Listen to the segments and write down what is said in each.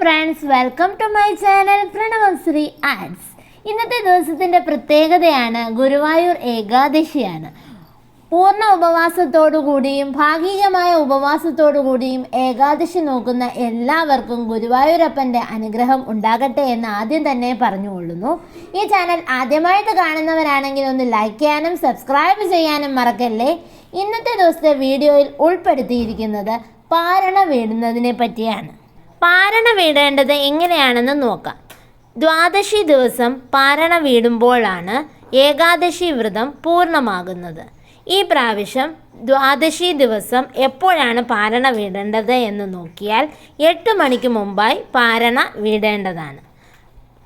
Friends, welcome to my channel Pranavasree ads. ഇന്നത്തെ ദിവസത്തിൻ്റെ പ്രത്യേകതയാണ് ഗുരുവായൂർ ഏകാദശിയാണ്. പൂർണ്ണ ഉപവാസത്തോടുകൂടിയും ഭാഗികമായ ഉപവാസത്തോടുകൂടിയും ഏകാദശി നോക്കുന്ന എല്ലാവർക്കും ഗുരുവായൂരപ്പൻ്റെ അനുഗ്രഹം ഉണ്ടാകട്ടെ എന്ന് ആദ്യം തന്നെ പറഞ്ഞുകൊള്ളുന്നു. ഈ ചാനൽ ആദ്യമായിട്ട് കാണുന്നവരാണെങ്കിൽ ഒന്ന് ലൈക്ക് ചെയ്യാനും സബ്സ്ക്രൈബ് ചെയ്യാനും മറക്കല്ലേ. ഇന്നത്തെ ദിവസത്തെ വീഡിയോയിൽ ഉൾപ്പെടുത്തിയിരിക്കുന്നത് പാരണ വീടുന്നതിനെ പറ്റിയാണ്. പാരണ വീടേണ്ടത് എങ്ങനെയാണെന്ന് നോക്കാം. ദ്വാദശി ദിവസം പാരണ വീടുമ്പോഴാണ് ഏകാദശി വ്രതം പൂർണ്ണമാകുന്നത്. ഈ പ്രാവശ്യം ദ്വാദശി ദിവസം എപ്പോഴാണ് പാരണ വീടേണ്ടത് എന്ന് നോക്കിയാൽ 8 മണിക്ക് മുമ്പായി പാരണ വീടേണ്ടതാണ്.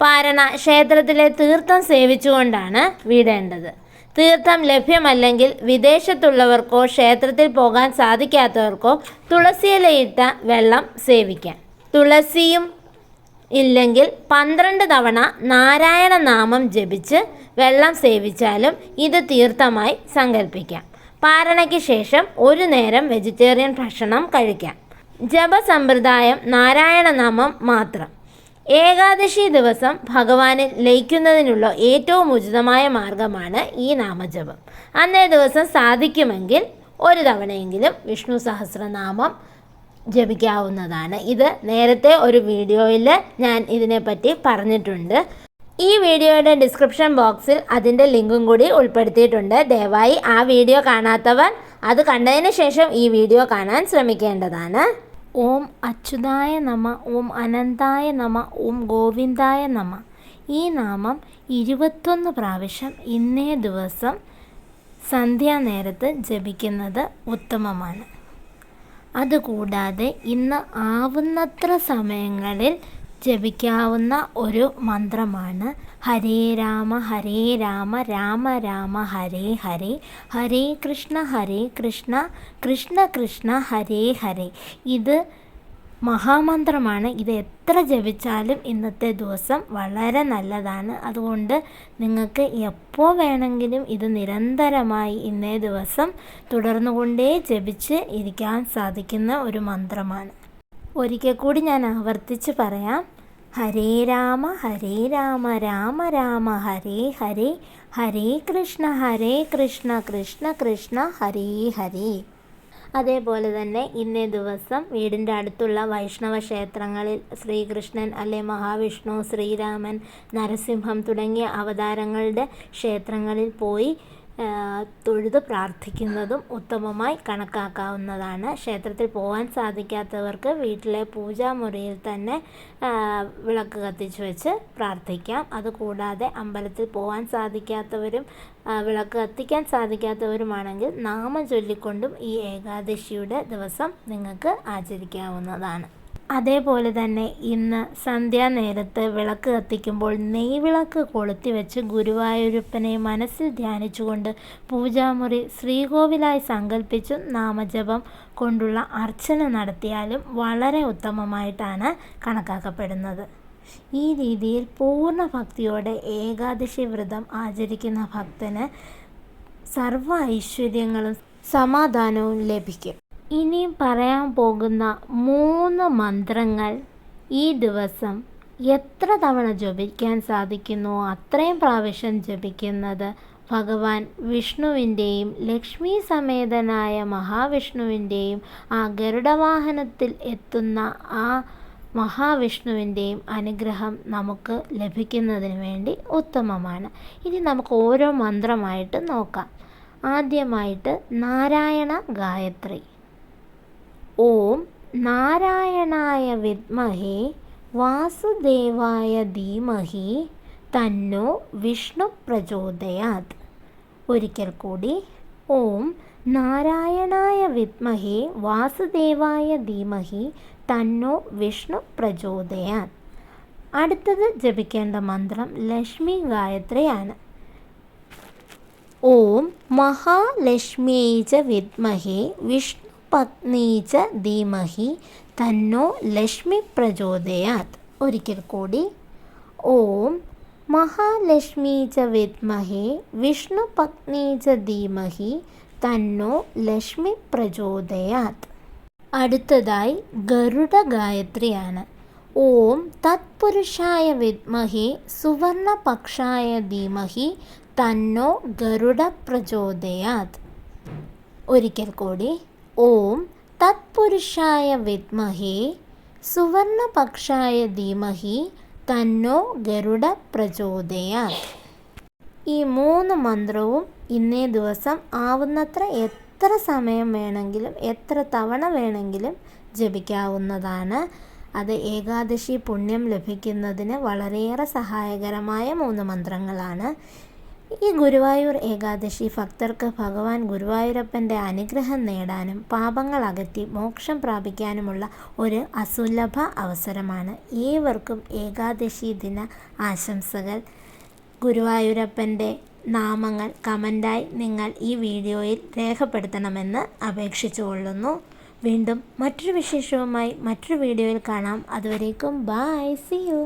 പാരണ ക്ഷേത്രത്തിലെ തീർത്ഥം സേവിച്ചുകൊണ്ടാണ് വീടേണ്ടത്. തീർത്ഥം ലഭ്യമല്ലെങ്കിൽ വിദേശത്തുള്ളവർക്കോ ക്ഷേത്രത്തിൽ പോകാൻ സാധിക്കാത്തവർക്കോ തുളസിയിലയിട്ട വെള്ളം സേവിക്കാം. തുളസിയും ഇല്ലെങ്കിൽ 12 തവണ നാരായണ നാമം ജപിച്ച് വെള്ളം സേവിച്ചാലും ഇത് തീർത്ഥമായി സങ്കല്പിക്കാം. പാരണയ്ക്ക് ശേഷം ഒരു നേരം വെജിറ്റേറിയൻ ഭക്ഷണം കഴിക്കാം. ജപസമ്പ്രദായം നാരായണ നാമം മാത്രം. ഏകാദശി ദിവസം ഭഗവാനിൽ ലയിക്കുന്നതിനുള്ള ഏറ്റവും ഉചിതമായ മാർഗമാണ് ഈ നാമജപം. അന്നേ ദിവസം സാധിക്കുമെങ്കിൽ ഒരു തവണയെങ്കിലും വിഷ്ണു സഹസ്രനാമം ജപിക്കാവുന്നതാണ്. ഇത് നേരത്തെ ഒരു വീഡിയോയിൽ ഞാൻ ഇതിനെപ്പറ്റി പറഞ്ഞിട്ടുണ്ട്. ഈ വീഡിയോയുടെ ഡിസ്ക്രിപ്ഷൻ ബോക്സിൽ അതിൻ്റെ ലിങ്കും കൂടി ഉൾപ്പെടുത്തിയിട്ടുണ്ട്. ദയവായി ആ വീഡിയോ കാണാത്തവർ അത് കണ്ടതിന് ശേഷം ഈ വീഡിയോ കാണാൻ ശ്രമിക്കേണ്ടതാണ്. ഓം അച്യുതായ നമ, ഓം അനന്തായ നമ, ഓം ഗോവിന്ദായ നമ. ഈ നാമം 21 പ്രാവശ്യം ഇന്നേ ദിവസം സന്ധ്യാനേരത്ത് ജപിക്കുന്നത് ഉത്തമമാണ്. അതുകൂടാതെ ഇന്ന് ആവുന്നത്ര സമയങ്ങളിൽ ജപിക്കാവുന്ന ഒരു മന്ത്രമാണ് ഹരേ രാമ രാമ രാമ ഹരേ ഹരേ, ഹരേ കൃഷ്ണ കൃഷ്ണ കൃഷ്ണ ഹരേ ഹരേ. ഇത് മഹാമന്ത്രമാണ്. ഇത് എത്ര ജപിച്ചാലും ഇന്നത്തെ ദിവസം വളരെ നല്ലതാണ്. അതുകൊണ്ട് നിങ്ങൾക്ക് എപ്പോൾ വേണമെങ്കിലും ഇത് നിരന്തരമായി ഇന്നേ ദിവസം തുടർന്നുകൊണ്ടേ ജപിച്ച് ഇരിക്കാൻ സാധിക്കുന്ന ഒരു മന്ത്രമാണ്. ഒരിക്കൽ കൂടി ഞാൻ ആവർത്തിച്ച് പറയാം. ഹരേ രാമ രാമ രാമ ഹരേ ഹരേ, ഹരേ കൃഷ്ണ കൃഷ്ണ കൃഷ്ണ ഹരേ ഹരേ. അതേപോലെ തന്നെ ഇന്നേ ദിവസം വീടിൻ്റെ അടുത്തുള്ള വൈഷ്ണവ ക്ഷേത്രങ്ങളിൽ ശ്രീകൃഷ്ണൻ അല്ലെ മഹാവിഷ്ണു, ശ്രീരാമൻ, നരസിംഹം തുടങ്ങിയ അവതാരങ്ങളുടെ ക്ഷേത്രങ്ങളിൽ പോയി തൊഴുത് പ്രാർത്ഥിക്കുന്നതും ഉത്തമമായി കണക്കാക്കാവുന്നതാണ്. ക്ഷേത്രത്തിൽ പോകാൻ സാധിക്കാത്തവർക്ക് വീട്ടിലെ പൂജാമുറിയിൽ തന്നെ വിളക്ക് കത്തിച്ച് വെച്ച് പ്രാർത്ഥിക്കാം. അതുകൂടാതെ അമ്പലത്തിൽ പോകാൻ സാധിക്കാത്തവരും വിളക്ക് കത്തിക്കാൻ സാധിക്കാത്തവരുമാണെങ്കിൽ നാമം ചൊല്ലിക്കൊണ്ടും ഈ ഏകാദശിയുടെ ദിവസം നിങ്ങൾക്ക് ആചരിക്കാവുന്നതാണ്. അതേപോലെ തന്നെ ഇന്ന് സന്ധ്യാനേരത്ത് വിളക്ക് കത്തിക്കുമ്പോൾ നെയ്വിളക്ക് കൊളുത്തി വെച്ച് ഗുരുവായൂരപ്പനെ മനസ്സിൽ ധ്യാനിച്ചുകൊണ്ട് പൂജാമുറി ശ്രീകോവിലായി സങ്കല്പിച്ചും നാമജപം കൊണ്ടുള്ള അർച്ചന നടത്തിയാലും വളരെ ഉത്തമമായിട്ടാണ് കണക്കാക്കപ്പെടുന്നത്. ഈ രീതിയിൽ പൂർണ്ണ ഭക്തിയോടെ ഏകാദശി വ്രതം ആചരിക്കുന്ന ഭക്തന് സർവ്വ ഐശ്വര്യങ്ങളും സമാധാനവും ലഭിക്കും. ഇനിയും പറയാൻ പോകുന്ന 3 മന്ത്രങ്ങൾ ഈ ദിവസം എത്ര തവണ ജപിക്കാൻ സാധിക്കുന്നുവോ അത്രയും പ്രാവശ്യം ജപിക്കുന്നത് ഭഗവാൻ വിഷ്ണുവിൻ്റെയും ലക്ഷ്മി സമേതനായ മഹാവിഷ്ണുവിൻ്റെയും ആ ഗരുഡവാഹനത്തിൽ എത്തുന്ന ആ മഹാവിഷ്ണുവിൻ്റെയും അനുഗ്രഹം നമുക്ക് ലഭിക്കുന്നതിന് വേണ്ടി ഉത്തമമാണ്. ഇനി നമുക്ക് ഓരോ മന്ത്രമായിട്ട് നോക്കാം. ആദ്യമായിട്ട് നാരായണ ഗായത്രി. ഓം നാരായണായ വിദ്മഹേ വാസുദേവായ ധീമഹി തന്നോ വിഷ്ണു പ്രചോദയാത്. ഒരിക്കൽ കൂടി. ഓം നാരായണായ വിദ്മഹേ വാസുദേവായ ധീമഹി തന്നോ വിഷ്ണു പ്രചോദയാത്. അടുത്തത് ജപിക്കേണ്ട മന്ത്രം ലക്ഷ്മി ഗായത്രിയാണ്. ഓം മഹാലക്ഷ്മ്യൈ ച വിദ്മഹേ വിഷ്ണു പത്നീ ച ധീമഹി തന്നോ ലക്ഷ്മി പ്രചോദയാത്. ഒരിക്കൽ കൂടി. ഓം മഹാലക്ഷ്മീ ച വിദ്മഹേ വിഷ്ണു പത്നീ ച ധീമഹി തന്നോ ലക്ഷ്മി പ്രചോദയാത്. അടുത്തതായി ഗരുഡ ഗായത്രിയാണ്. ഓം തത്പുരുഷായ വിദ്മഹേ സുവർണപക്ഷായ ധീമഹി തന്നോ ഗരുഡ പ്രചോദയാത്. ഒരിക്കൽ കൂടി. ഓം തത്പുരുഷായ വിദ്മഹേ സുവർണപക്ഷായ ധീമഹി തന്നോ ഗരുഡ പ്രചോദയാത്. ഈ 3 മന്ത്രവും ഇന്നേ ദിവസം ആവുന്നത്ര എത്ര സമയം വേണമെങ്കിലും എത്ര തവണ വേണമെങ്കിലും ജപിക്കാവുന്നതാണ്. അത് ഏകാദശി പുണ്യം ലഭിക്കുന്നതിന് വളരെയേറെ സഹായകരമായ 3 മന്ത്രങ്ങളാണ്. ഈ ഗുരുവായൂർ ഏകാദശി ഭക്തർക്ക് ഭഗവാൻ ഗുരുവായൂരപ്പൻ്റെ അനുഗ്രഹം നേടാനും പാപങ്ങൾ അകറ്റി മോക്ഷം പ്രാപിക്കാനുമുള്ള ഒരു അസുലഭ അവസരമാണ്. ഏവർക്കും ഏകാദശി ദിന ആശംസകൾ. ഗുരുവായൂരപ്പൻ്റെ നാമങ്ങൾ കമൻ്റായി നിങ്ങൾ ഈ വീഡിയോയിൽ രേഖപ്പെടുത്തണമെന്ന് അപേക്ഷിച്ചുകൊള്ളുന്നു. വീണ്ടും മറ്റൊരു വിശേഷവുമായി മറ്റൊരു വീഡിയോയിൽ കാണാം. അതുവരേക്കും ബൈ, സീ യു.